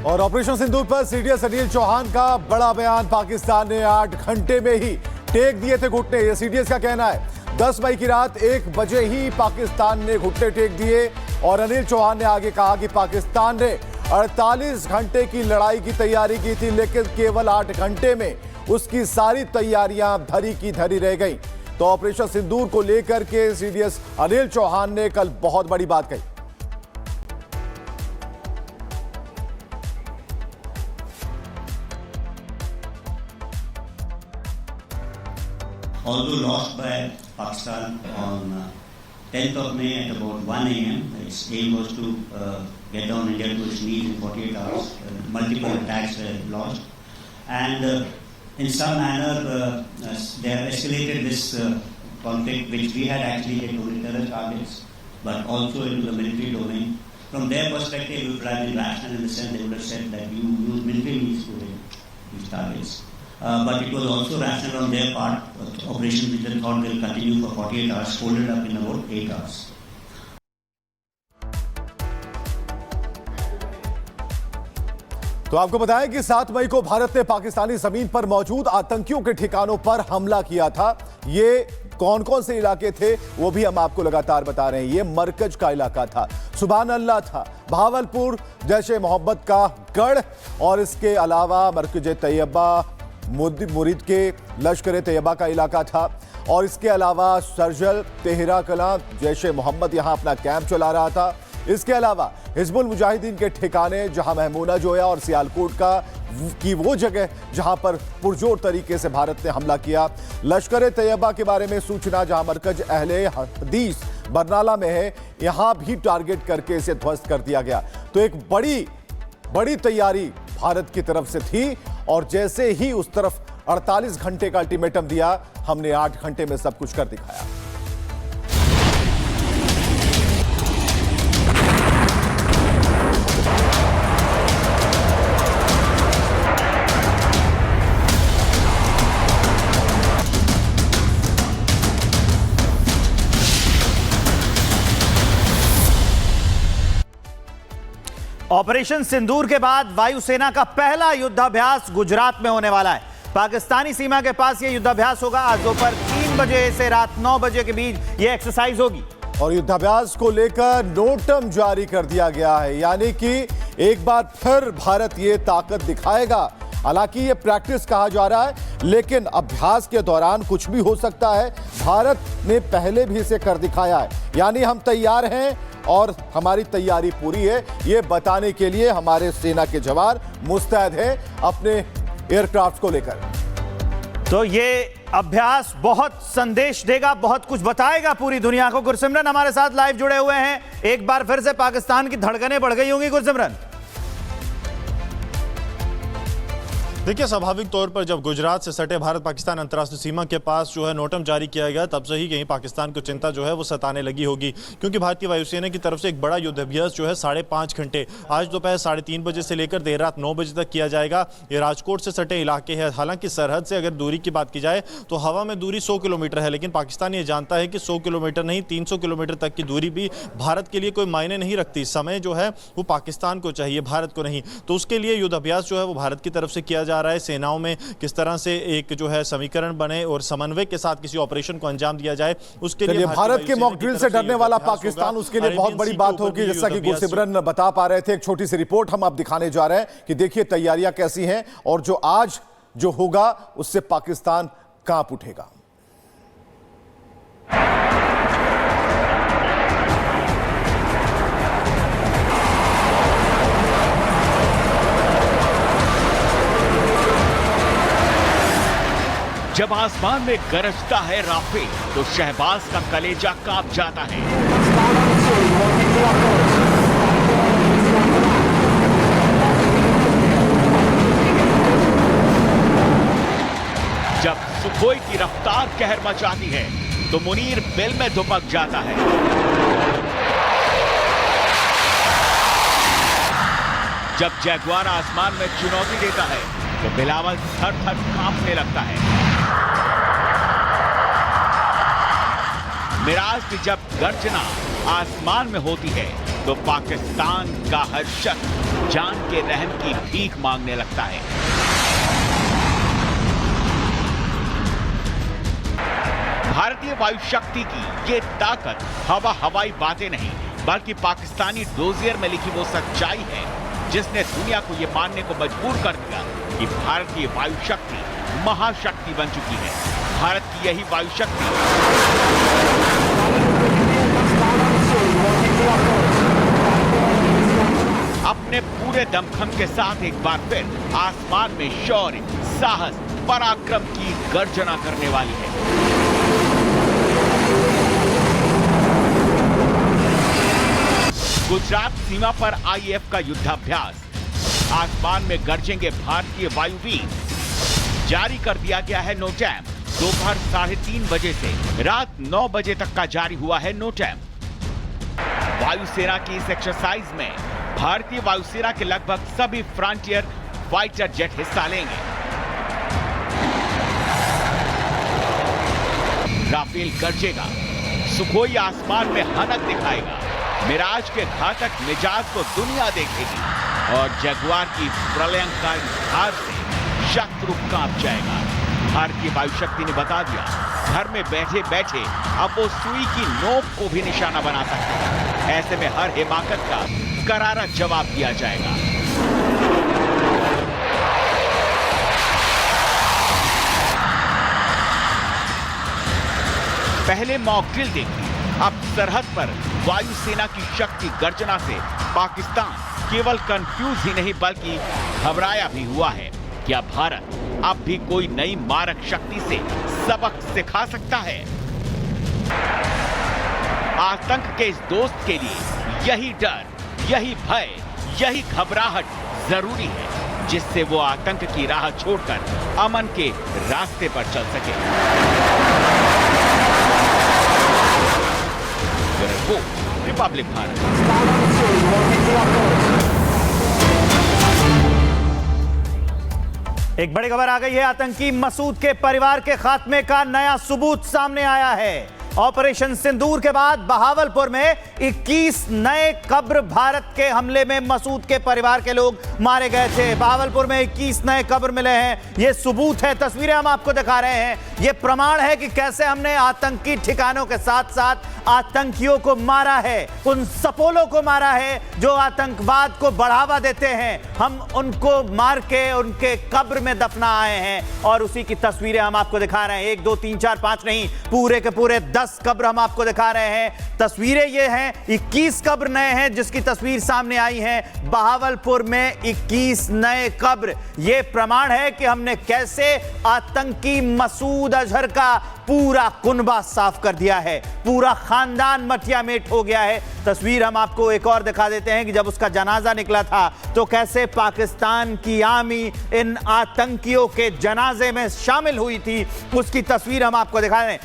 और ऑपरेशन सिंदूर पर सीडीएस अनिल चौहान का बड़ा बयान। पाकिस्तान ने 8 घंटे में ही टेक दिए थे घुटने, ये सीडीएस का कहना है। 10 मई की रात 1 बजे ही पाकिस्तान ने घुटने टेक दिए और अनिल चौहान ने आगे कहा कि पाकिस्तान ने 48 घंटे की लड़ाई की तैयारी की थी, लेकिन केवल 8 घंटे में उसकी सारी तैयारियां धरी की धरी रह गई। तो ऑपरेशन सिंदूर को लेकर के सीडीएस अनिल चौहान ने कल बहुत बड़ी बात कही। Although lost by Pakistan on 10th of May at about 1 a.m., its aim was to get down India to its knees in 48 hours. Multiple attacks were launched, and in some manner they have escalated this conflict, which we had actually hit only terror targets, but also into the military domain. From their perspective, it would have been rational in the sense they would have said that you use military means to hit these targets. But it was also rational on their part. Operation which they thought will continue for 48 hours, folded up in about 8 hours. तो आपको बताएं कि 7 मई को भारत ने पाकिस्तानी जमीन पर मौजूद आतंकियों के ठिकानों पर हमला किया था। ये कौन कौन से इलाके थे वो भी हम आपको लगातार बता रहे हैं। ये मरकज का इलाका था, सुभान अल्लाह था, भावलपुर जैश ए मोहम्मद का गढ़, और इसके अलावा मरकज तैयबा मुरीद के लश्कर तैयबा का इलाका था, और इसके अलावा सरजल तेहरा कलां जैश ए मोहम्मद यहां अपना कैंप चला रहा था। इसके अलावा हिजबुल मुजाहिदीन के ठिकाने जहां महमूना जोया और सियालकोट की वो जगह जहां पर पुरजोर तरीके से भारत ने हमला किया। लश्कर तैयबा के बारे में सूचना जहां मरकज अहले हदीस बरनाला में है, यहां भी टारगेट करके इसे ध्वस्त कर दिया गया। तो एक बड़ी तैयारी भारत की तरफ से थी, और जैसे ही उस तरफ 48 घंटे का अल्टीमेटम दिया, हमने 8 घंटे में सब कुछ कर दिखाया। ऑपरेशन सिंदूर के बाद वायुसेना का पहला युद्धाभ्यास गुजरात में होने वाला है। पाकिस्तानी सीमा के पास यह युद्धाभ्यास होगा। आज दोपहर 3 बजे से रात 9 बजे के बीच यह एक्सरसाइज होगी। और युद्धाभ्यास को लेकर नोटम जारी कर दिया गया है, यानी कि एक बार फिर भारत ये ताकत दिखाएगा। हालांकि ये प्रैक्टिस कहा जा रहा है, लेकिन अभ्यास के दौरान कुछ भी हो सकता है। भारत ने पहले भी इसे कर दिखाया है, यानी हम तैयार हैं और हमारी तैयारी पूरी है, ये बताने के लिए हमारे सेना के जवान मुस्तैद हैं अपने एयरक्राफ्ट को लेकर। तो ये अभ्यास बहुत संदेश देगा, बहुत कुछ बताएगा पूरी दुनिया को। गुरसिमरन हमारे साथ लाइव जुड़े हुए हैं। एक बार फिर से पाकिस्तान की धड़कनें बढ़ गई होंगी गुरसिमरन। देखिए, स्वाभाविक तौर पर जब गुजरात से सटे भारत पाकिस्तान अंतर्राष्ट्रीय सीमा के पास जो है नोटम जारी किया गया, तब से ही कहीं पाकिस्तान को चिंता जो है वो सताने लगी होगी, क्योंकि भारतीय वायुसेना की तरफ से एक बड़ा युद्धाभ्यास जो है 5.5 घंटे आज दोपहर 3:30 बजे से लेकर देर रात 9 बजे तक किया जाएगा। ये राजकोट से सटे इलाके हैं। हालांकि सरहद से अगर दूरी की बात की जाए तो हवा में दूरी 100 किलोमीटर है, लेकिन पाकिस्तान ये जानता है कि 100 किलोमीटर नहीं 300 किलोमीटर तक की दूरी भी भारत के लिए कोई मायने नहीं रखती। समय जो है वो पाकिस्तान को चाहिए, भारत को नहीं। तो उसके लिए युद्धाभ्यास जो है वो भारत की तरफ से किया जा रहा है। सेनाओं में किस तरह से एक जो है समीकरण बने और समन्वय के साथ किसी ऑपरेशन को अंजाम दिया जाए, उसके लिए भारत के मॉक ड्रिल से डरने वाला पाकिस्तान, उसके लिए बहुत बड़ी बात होगी। जैसा कि गुरसिमरन बता पा रहे थे, एक छोटी सी रिपोर्ट हम आप दिखाने जा रहे हैं कि देखिए तैयारियां कैसी हैं, और जो आज जो होगा उससे पाकिस्तान कांप उठेगा। जब आसमान में गरजता है राफेल, तो शहबाज का कलेजा कांप जाता है। जब सुखोई की रफ्तार कहर मचाती है, तो मुनीर बिल में दुबक जाता है। जब जैगुआर आसमान में चुनौती देता है, तो बिलावल थर थर कांपने लगता है। मिराज की जब गर्जना आसमान में होती है, तो पाकिस्तान का हर शख्स जान के रहम की भीख मांगने लगता है। भारतीय वायु शक्ति की ये ताकत हवाई बातें नहीं, बल्कि पाकिस्तानी डोजियर में लिखी वो सच्चाई है जिसने दुनिया को ये मानने को मजबूर कर दिया कि भारतीय वायु शक्ति महाशक्ति बन चुकी है। भारत की यही वायु शक्ति अपने पूरे दमखम के साथ एक बार फिर आसमान में शौर्य, साहस, पराक्रम की गर्जना करने वाली है। गुजरात सीमा पर आईएएफ का युद्धाभ्यास। आसमान में गरजेंगे भारतीय वायुवीर। जारी कर दिया गया है नो टैम। दोपहर 3:30 बजे से रात 9 बजे तक का जारी हुआ है नो टैम। वायुसेना की इस एक्सरसाइज में भारतीय वायुसेना के लगभग सभी फ्रंटियर फाइटर जेट हिस्सा लेंगे। राफेल गरजेगा, सुखोई आसमान में हनक दिखाएगा, मिराज के घातक मिजाज को दुनिया देखेगी और जगुआर की प्रलयंकारी धार से शत्रु कांप जाएगा। भारतीय वायु शक्ति ने बता दिया, घर में बैठे बैठे अब वो सुई की नोक को भी निशाना बना सकते हैं। ऐसे में हर हिमाकत का करारा जवाब दिया जाएगा। पहले मॉक ड्रिल देखी, अब सरहद पर वायुसेना की शक्ति गर्जना से पाकिस्तान केवल कंफ्यूज ही नहीं बल्कि घबराया भी हुआ है। क्या भारत अब भी कोई नई मारक शक्ति से सबक सिखा सकता है? आतंक के इस दोस्त के लिए यही डर, यही भय, यही घबराहट जरूरी है जिससे वो आतंक की राह छोड़कर अमन के रास्ते पर चल सके। रिपब्लिक भारत। एक बड़ी खबर आ गई है। आतंकी मसूद के परिवार के खात्मे का नया सबूत सामने आया है। ऑपरेशन सिंदूर के बाद बहावलपुर में 21 नए कब्र भारत के हमले में मसूद के परिवार के लोग मारे गए थे। बहावलपुर में 21 नए कब्र मिले हैं। यह सबूत है, तस्वीरें हम आपको दिखा रहे हैं। यह प्रमाण है कि कैसे हमने आतंकी ठिकानों के साथ साथ आतंकियों को मारा है, उन सपोलों को मारा है जो आतंकवाद को बढ़ावा देते हैं। हम उनको मार के उनके कब्र में दफना आए हैं और उसी की तस्वीरें हम आपको दिखा रहे हैं। 1 2 3 4 5 नहीं, पूरे के पूरे 10 कब्र हम आपको दिखा रहे हैं। तस्वीरें ये हैं, 21 कब्र नए हैं जिसकी तस्वीर सामने आई है। बहावलपुर में 21 नए कब्र। यह प्रमाण है कि हमने कैसे आतंकी मसूद अजहर का पूरा कुनबा साफ कर दिया है, पूरा खानदान मटिया मेट हो गया है। तस्वीर हम आपको एक और दिखा देते हैं कि जब उसका जनाजा निकला था तो कैसे पाकिस्तान की आर्मी इन आतंकियों के जनाजे में शामिल हुई थी, उसकी तस्वीर हम आपको दिखा रहे हैं।